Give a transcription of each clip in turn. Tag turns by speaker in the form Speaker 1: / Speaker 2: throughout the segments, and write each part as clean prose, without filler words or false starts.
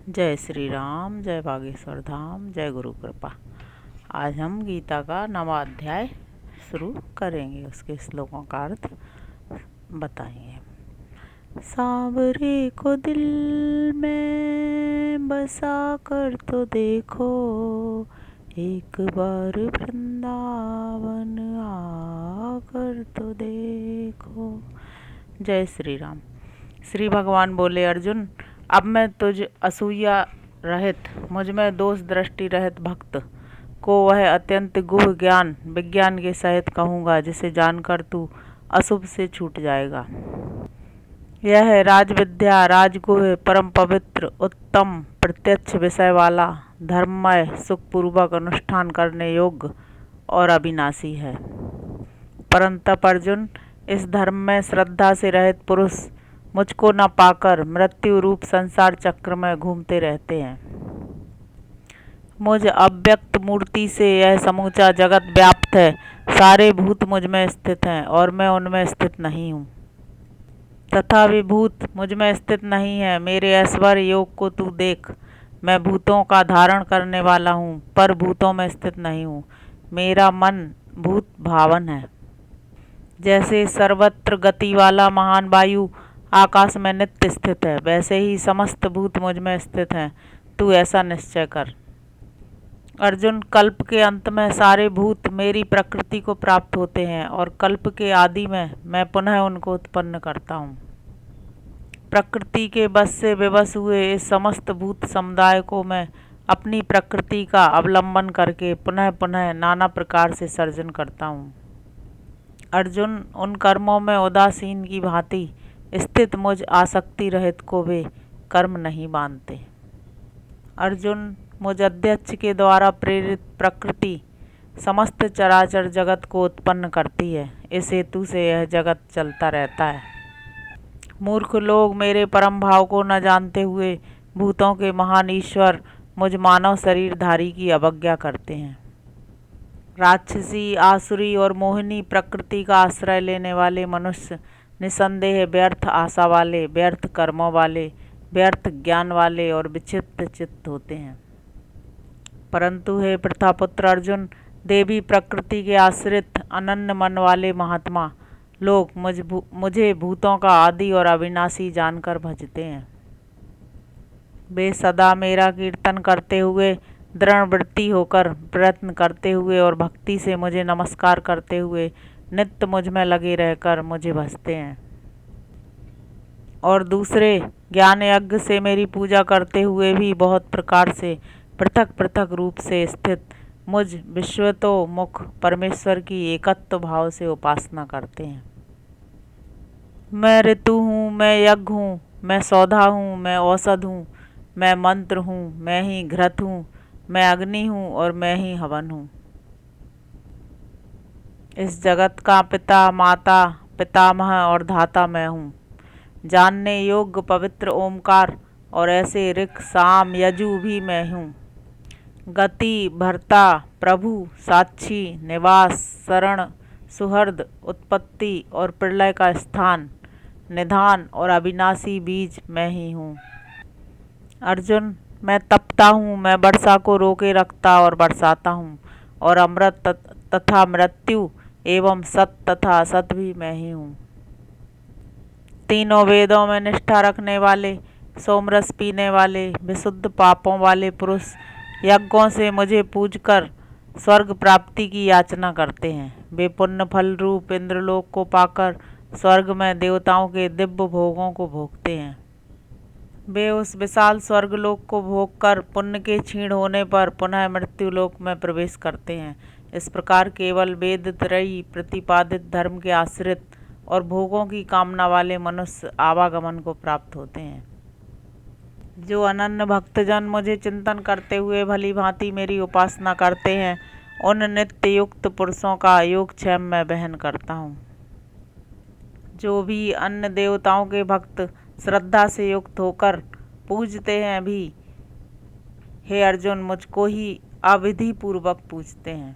Speaker 1: जय श्री राम, जय बागेश्वर धाम, जय गुरु कृपा। आज हम गीता का 9वां अध्याय शुरू करेंगे। उसके श्लोकों का अर्थ बताएंगे। सांवरे को दिल में बसा कर तो देखो, एक बार वृंदावन आकर तो देखो। जय श्री राम। श्री भगवान बोले, अर्जुन, अब मैं तुझ असूया रहित, मुझ में दोष दृष्टि रहित भक्त को वह अत्यंत गुह ज्ञान विज्ञान के सहित कहूँगा, जिसे जानकर तू अशुभ से छूट जाएगा। यह है राजविद्या, राजगुह, परम पवित्र, उत्तम प्रत्यक्ष विषय वाला, धर्ममय, सुखपूर्वक अनुष्ठान करने योग्य और अविनाशी है। परंतप अर्जुन, इस धर्म में श्रद्धा से रहित पुरुष मुझको न पाकर मृत्यु रूप संसार चक्र में घूमते रहते हैं। मुझ अव्यक्त मूर्ति से यह समूचा जगत व्याप्त है। सारे भूत मुझ में स्थित हैं और मैं उनमें स्थित नहीं हूँ, तथा वे भूत मुझ में स्थित नहीं है। मेरे ऐश्वर्य योग को तू देख। मैं भूतों का धारण करने वाला हूँ, पर भूतों में स्थित नहीं हूँ। मेरा मन भूत भावन है। जैसे सर्वत्र गति वाला महान वायु आकाश में नित्य स्थित है, वैसे ही समस्त भूत मुझ में स्थित हैं। तू ऐसा निश्चय कर। अर्जुन, कल्प के अंत में सारे भूत मेरी प्रकृति को प्राप्त होते हैं और कल्प के आदि में मैं पुनः उनको उत्पन्न करता हूँ। प्रकृति के बस से विवश हुए इस समस्त भूत समुदाय को मैं अपनी प्रकृति का अवलंबन करके पुनः पुनः नाना प्रकार से सर्जन करता हूँ। अर्जुन, उन कर्मों में उदासीन की भांति स्थित मुझ आसक्ति रहित को वे कर्म नहीं बांधते। अर्जुन, मुझ अध्यक्ष के द्वारा प्रेरित प्रकृति समस्त चराचर जगत को उत्पन्न करती है। इस हेतु से यह जगत चलता रहता है। मूर्ख लोग मेरे परम भाव को न जानते हुए भूतों के महान ईश्वर मुझ मानव शरीरधारी की अवज्ञा करते हैं। राक्षसी, आसुरी और मोहिनी प्रकृति का आश्रय लेने वाले मनुष्य निसंदेह व्यर्थ आशा वाले, व्यर्थ कर्मों वाले, व्यर्थ ज्ञान वाले और विचित्र चित्त होते हैं। परंतु हे प्रथापुत्र अर्जुन, देवी प्रकृति के आश्रित अनन्य मन वाले महात्मा लोग मुझे भूतों का आदि और अविनाशी जानकर भजते हैं। वे सदा मेरा कीर्तन करते हुए, दृढ़ वृत्ति होकर, प्रयत्न करते हुए और भक्ति से मुझे नमस्कार करते हुए नित्य मुझ में लगे रहकर मुझे भजते हैं। और दूसरे ज्ञान यज्ञ से मेरी पूजा करते हुए भी बहुत प्रकार से पृथक पृथक रूप से स्थित मुझ विश्वतोमुख परमेश्वर की एकत्व भाव से उपासना करते हैं। मैं ऋतु हूँ, मैं यज्ञ हूँ, मैं सौधा हूँ, मैं औषध हूँ, मैं मंत्र हूँ, मैं ही घृत हूँ, मैं अग्नि हूँ और मैं ही हवन हूँ। इस जगत का पिता, माता, पितामह और धाता मैं हूँ। जानने योग्य पवित्र ओमकार और ऐसे ऋक्, साम, यजु भी मैं हूँ। गति, भर्ता, प्रभु, साक्षी, निवास, शरण, सुहृद, उत्पत्ति और प्रलय का स्थान, निधान और अविनाशी बीज मैं ही हूँ। अर्जुन, मैं तपता हूँ, मैं वर्षा को रोके रखता और बरसाता हूँ, और अमृत तथा मृत्यु एवं सत तथा असत भी मैं ही हूँ। तीनों वेदों में निष्ठा रखने वाले, सोमरस पीने वाले, विशुद्ध पापों वाले पुरुष यज्ञों से मुझे पूजकर स्वर्ग प्राप्ति की याचना करते हैं। वे पुण्य फल रूप इंद्रलोक को पाकर स्वर्ग में देवताओं के दिव्य भोगों को भोगते हैं। वे उस विशाल स्वर्गलोक को भोगकर पुण्य के क्षीण होने पर पुनः मृत्युलोक में प्रवेश करते हैं। इस प्रकार केवल वेद त्रयी प्रतिपादित धर्म के आश्रित और भोगों की कामना वाले मनुष्य आवागमन को प्राप्त होते हैं। जो अनन्य भक्तजन मुझे चिंतन करते हुए भली भांति मेरी उपासना करते हैं, उन नित्य युक्त पुरुषों का योगक्षेम मैं वहन करता हूँ। जो भी अन्य देवताओं के भक्त श्रद्धा से युक्त होकर पूजते हैं भी, हे अर्जुन, मुझको ही अविधि पूर्वक पूजते हैं।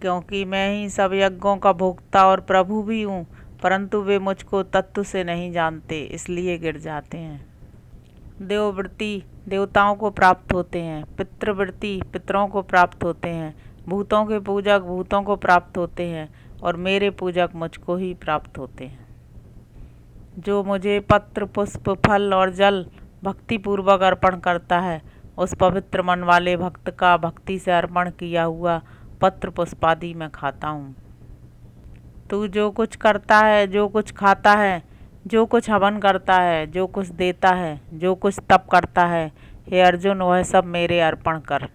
Speaker 1: क्योंकि मैं ही सब यज्ञों का भोक्ता और प्रभु भी हूँ, परंतु वे मुझको तत्व से नहीं जानते, इसलिए गिर जाते हैं। देववृत्ति देवताओं को प्राप्त होते हैं, पितृवृत्ति पितरों को प्राप्त होते हैं, भूतों के पूजक भूतों को प्राप्त होते हैं और मेरे पूजक मुझको ही प्राप्त होते हैं। जो मुझे पत्र पुष्प फल और जल भक्ति पूर्वक अर्पण करता है, उस पवित्र मन वाले भक्त का भक्ति से अर्पण किया हुआ पत्र पुष्प आदि मैं खाता हूँ। तू जो कुछ करता है, जो कुछ खाता है, जो कुछ हवन करता है, जो कुछ देता है, जो कुछ तप करता है, हे अर्जुन वह सब मेरे अर्पण कर।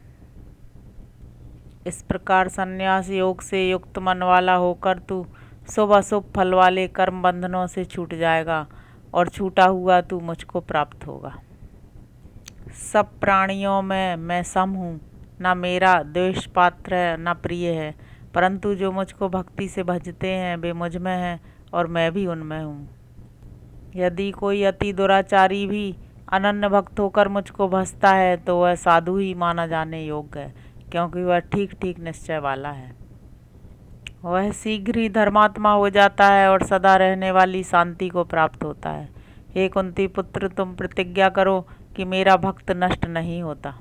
Speaker 1: इस प्रकार संन्यास योग से युक्त मन वाला होकर तू शुभ अशुभ फल वाले कर्म बंधनों से छूट जाएगा और छूटा हुआ तू मुझको प्राप्त होगा। सब प्राणियों में मैं सम हूँ, न मेरा द्वेष पात्र है न प्रिय है, परंतु जो मुझको भक्ति से भजते हैं वे मुझ में हैं और मैं भी उनमें हूँ। यदि कोई अति दुराचारी भी अनन्य भक्त होकर मुझको भजता है तो वह साधु ही माना जाने योग्य है, क्योंकि वह ठीक ठीक निश्चय वाला है। वह शीघ्र ही धर्मात्मा हो जाता है और सदा रहने वाली शांति को प्राप्त होता है। हे कुंती पुत्र, तुम प्रतिज्ञा करो कि मेरा भक्त नष्ट नहीं होता।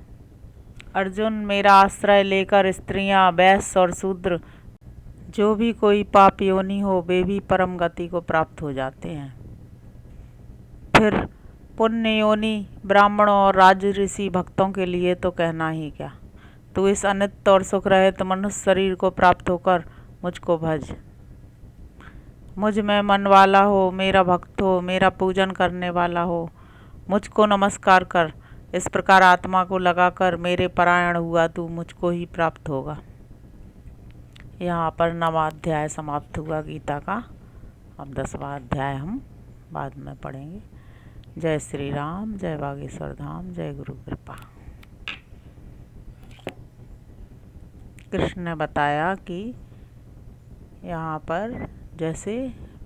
Speaker 1: अर्जुन, मेरा आश्रय लेकर स्त्रियां, वैश्य और शूद्र जो भी कोई पाप योनि हो वे भी परम गति को प्राप्त हो जाते हैं। फिर पुण्य योनि ब्राह्मणों और राज ऋषि भक्तों के लिए तो कहना ही क्या। तू इस अनित्य और सुख रहित मनुष्य शरीर को प्राप्त होकर मुझको भज। मुझ में मन वाला हो, मेरा भक्त हो, मेरा पूजन करने वाला हो, मुझको नमस्कार कर। इस प्रकार आत्मा को लगाकर मेरे परायण हुआ तू मुझको ही प्राप्त होगा। यहाँ पर 9वां अध्याय समाप्त हुआ गीता का। अब 10वां अध्याय हम बाद में पढ़ेंगे। जय श्री राम, जय बागेश्वर धाम, जय गुरु कृपा। कृष्ण ने बताया कि यहाँ पर जैसे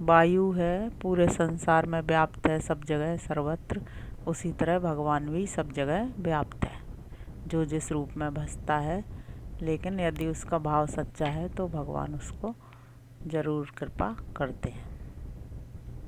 Speaker 1: वायु है पूरे संसार में व्याप्त है, सब जगह सर्वत्र, उसी तरह भगवान भी सब जगह व्याप्त है। जो जिस रूप में भसता है, लेकिन यदि उसका भाव सच्चा है तो भगवान उसको जरूर कृपा करते हैं।